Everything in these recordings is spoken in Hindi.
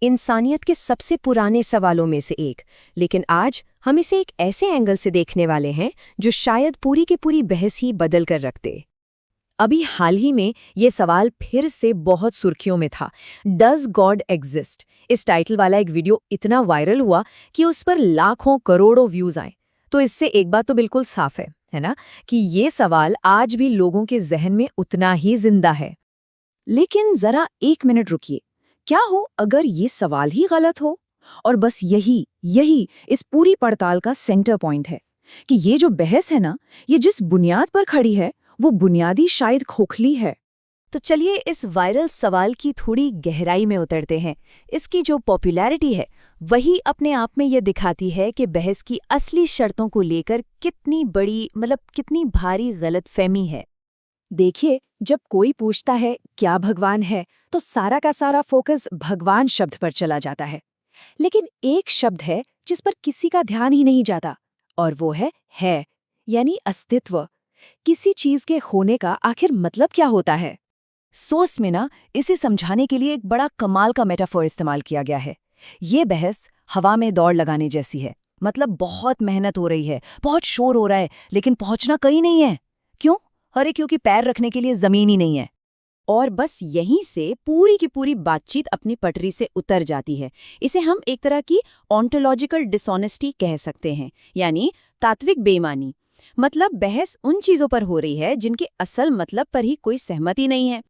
इंसानियत के सबसे पुराने सवालों में से एक, लेकिन आज हम इसे एक ऐसे एंगल से देखने वाले हैं जो शायद पूरी की पूरी बहस ही बदल कर रख दे। अभी हाल ही में ये सवाल फिर से बहुत सुर्खियों में था, डज गॉड एग्जिस्ट। इस टाइटल वाला एक वीडियो इतना वायरल हुआ कि उस पर लाखों करोड़ों व्यूज आए। तो इससे एक बात तो बिल्कुल साफ है ना, कि ये सवाल आज भी लोगों के जहन में उतना ही जिंदा है। लेकिन जरा एक मिनट रुकिए, क्या हो अगर ये सवाल ही गलत हो? और बस यही इस पूरी पड़ताल का सेंटर पॉइंट है कि ये जो बहस है ना, ये जिस बुनियाद पर खड़ी है वो बुनियादी शायद खोखली है। तो चलिए इस वायरल सवाल की थोड़ी गहराई में उतरते हैं। इसकी जो पॉपुलैरिटी है वही अपने आप में ये दिखाती है कि बहस की असली शर्तों को लेकर कितनी बड़ी, कितनी भारी गलतफहमी है। देखिए, जब कोई पूछता है क्या भगवान है, तो सारा का सारा फोकस भगवान शब्द पर चला जाता है। लेकिन एक शब्द है जिस पर किसी का ध्यान ही नहीं जाता, और वो है यानी अस्तित्व। किसी चीज के होने का आखिर मतलब क्या होता है? सोर्स में ना इसे समझाने के लिए एक बड़ा कमाल का मेटाफोर इस्तेमाल किया गया है। ये बहस हवा में दौड़ लगाने जैसी है। मतलब बहुत मेहनत हो रही है, बहुत शोर हो रहा है, लेकिन पहुंचना कहीं नहीं है। क्यों? अरे क्योंकि पैर रखने के लिए जमीन ही नहीं है। और बस यहीं से पूरी की पूरी बातचीत अपनी पटरी से उतर जाती है। इसे हम एक तरह की ऑन्टोलॉजिकल डिसऑनेस्टी कह सकते हैं, यानी तात्विक बेईमानी। मतलब बहस उन चीजों पर हो रही है जिनके असल मतलब पर ही कोई सहमति नहीं है।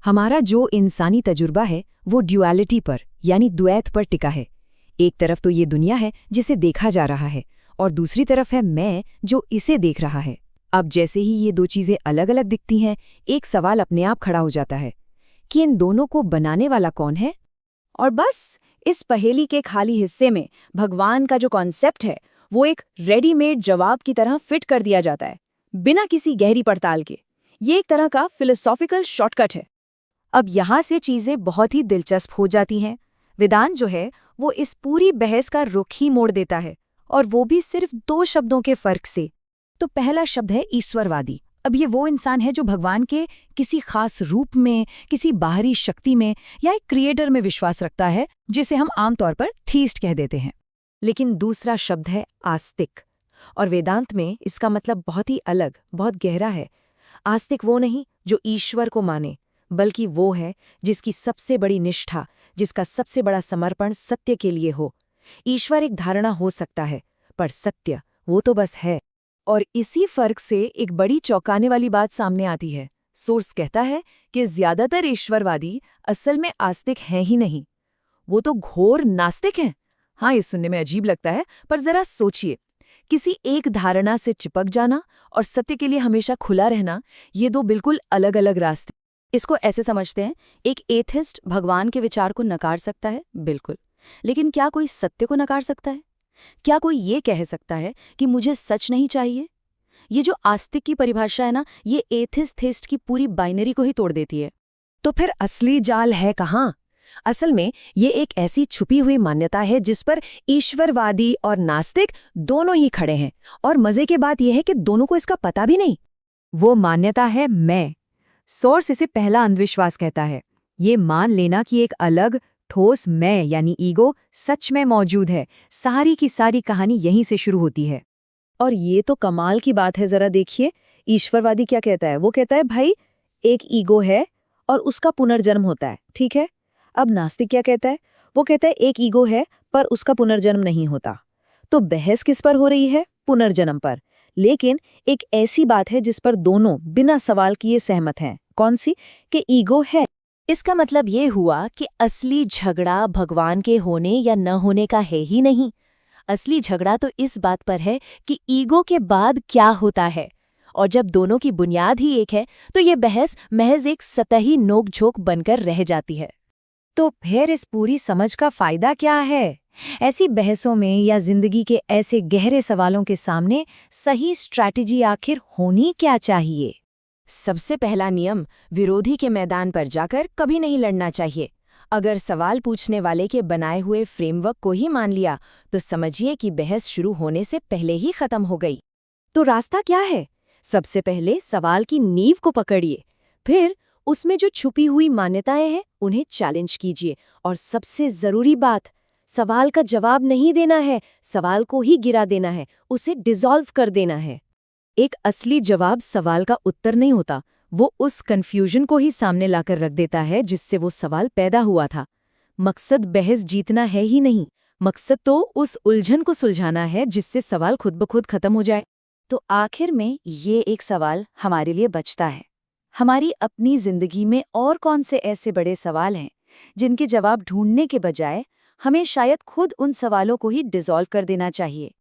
हमारा जो इंसानी तजुर्बा है वो ड्युअलिटी पर, यानी द्वैत पर टिका है। एक तरफ तो ये दुनिया है जिसे देखा जा रहा है, और दूसरी तरफ है मैं जो इसे देख रहा है। अब जैसे ही ये दो चीजें अलग अलग दिखती हैं, एक सवाल अपने आप खड़ा हो जाता है कि इन दोनों को बनाने वाला कौन है? और बस इस पहेली के खाली हिस्से में भगवान का जो कॉन्सेप्ट है वो एक रेडीमेड जवाब की तरह फिट कर दिया जाता है, बिना किसी गहरी पड़ताल के। ये एक तरह का फिलोसॉफिकल शॉर्टकट है। अब यहाँ से चीजें बहुत ही दिलचस्प हो जाती हैं। वेदांत जो है वो इस पूरी बहस का रुख ही मोड़ देता है, और वो भी सिर्फ दो शब्दों के फर्क से। तो पहला शब्द है ईश्वरवादी। अब ये वो इंसान है जो भगवान के किसी खास रूप में, किसी बाहरी शक्ति में या एक क्रिएटर में विश्वास रखता है, जिसे हम आमतौर पर थीस्ट कह देते हैं। लेकिन दूसरा शब्द है आस्तिक, और वेदांत में इसका मतलब बहुत ही अलग, बहुत गहरा है। आस्तिक वो नहीं जो ईश्वर को माने, बल्कि वो है जिसकी सबसे बड़ी निष्ठा, जिसका सबसे बड़ा समर्पण सत्य के लिए हो। ईश्वर एक धारणा हो सकता है, पर सत्य वो तो बस है। और इसी फर्क से एक बड़ी चौंकाने वाली बात सामने आती है। सोर्स कहता है कि ज्यादातर ईश्वरवादी असल में आस्तिक हैं ही नहीं, वो तो घोर नास्तिक हैं। हाँ, ये सुनने में अजीब लगता है, पर जरा सोचिए, किसी एक धारणा से चिपक जाना और सत्य के लिए हमेशा खुला रहना, ये दो बिल्कुल अलग अलग रास्ते। इसको ऐसे समझते हैं, एक एथिस्ट भगवान के विचार को नकार सकता है, बिल्कुल, लेकिन क्या कोई सत्य को नकार सकता है? क्या कोई ये कह सकता है कि मुझे सच नहीं चाहिए? ये जो आस्तिक की परिभाषा है ना, ये एथिस्ट थेस्ट की पूरी बाइनरी को ही तोड़ देती है। तो फिर असली जाल है कहाँ? असल में ये एक ऐसी छुपी हुई मान्यता है जिस पर ईश्वरवादी और नास्तिक दोनों ही खड़े हैं, और मजे की बात यह है कि दोनों को इसका पता भी नहीं। वो मान्यता है मैं। सोर्स इसे पहला अंधविश्वास कहता है। ये मान लेना कि एक अलग ठोस मैं यानी ईगो सच में मौजूद है। सारी की सारी कहानी यहीं से शुरू होती है। और ये तो कमाल की बात है, जरा देखिए, ईश्वरवादी क्या कहता है? वो कहता है भाई एक ईगो है और उसका पुनर्जन्म होता है, ठीक है। अब नास्तिक क्या कहता है? वो कहता है एक ईगो है पर उसका पुनर्जन्म नहीं होता। तो बहस किस पर हो रही है? पुनर्जन्म पर। लेकिन एक ऐसी बात है जिस पर दोनों बिना सवाल किए सहमत हैं। कौन सी? कि ईगो है। इसका मतलब ये हुआ कि असली झगड़ा भगवान के होने या न होने का है ही नहीं। असली झगड़ा तो इस बात पर है कि ईगो के बाद क्या होता है। और जब दोनों की बुनियाद ही एक है, तो ये बहस महज एक सतही नोक-झोंक बनकर रह जाती है। तो फिर इस पूरी समझ का फायदा क्या है? ऐसी बहसों में या जिंदगी के ऐसे गहरे सवालों के सामने सही स्ट्रैटेजी आखिर होनी क्या चाहिए? सबसे पहला नियम, विरोधी के मैदान पर जाकर कभी नहीं लड़ना चाहिए। अगर सवाल पूछने वाले के बनाए हुए फ्रेमवर्क को ही मान लिया, तो समझिए कि बहस शुरू होने से पहले ही खत्म हो गई। तो रास्ता क्या है? सबसे पहले सवाल की नींव को पकड़िए, फिर उसमें जो छुपी हुई मान्यताएं हैं उन्हें चैलेंज कीजिए। और सबसे ज़रूरी बात, सवाल का जवाब नहीं देना है, सवाल को ही गिरा देना है, उसे डिसॉल्व कर देना है। एक असली जवाब सवाल का उत्तर नहीं होता, वो उस कन्फ्यूजन को ही सामने लाकर रख देता है जिससे वो सवाल पैदा हुआ था। मकसद बहस जीतना है ही नहीं, मकसद तो उस उलझन को सुलझाना है जिससे सवाल खुद ब खुद खत्म हो जाए। तो आखिर में ये एक सवाल हमारे लिए बचता है, हमारी अपनी जिंदगी में और कौन से ऐसे बड़े सवाल हैं जिनके जवाब ढूंढने के बजाय हमें शायद खुद उन सवालों को ही डिसॉल्व कर देना चाहिए।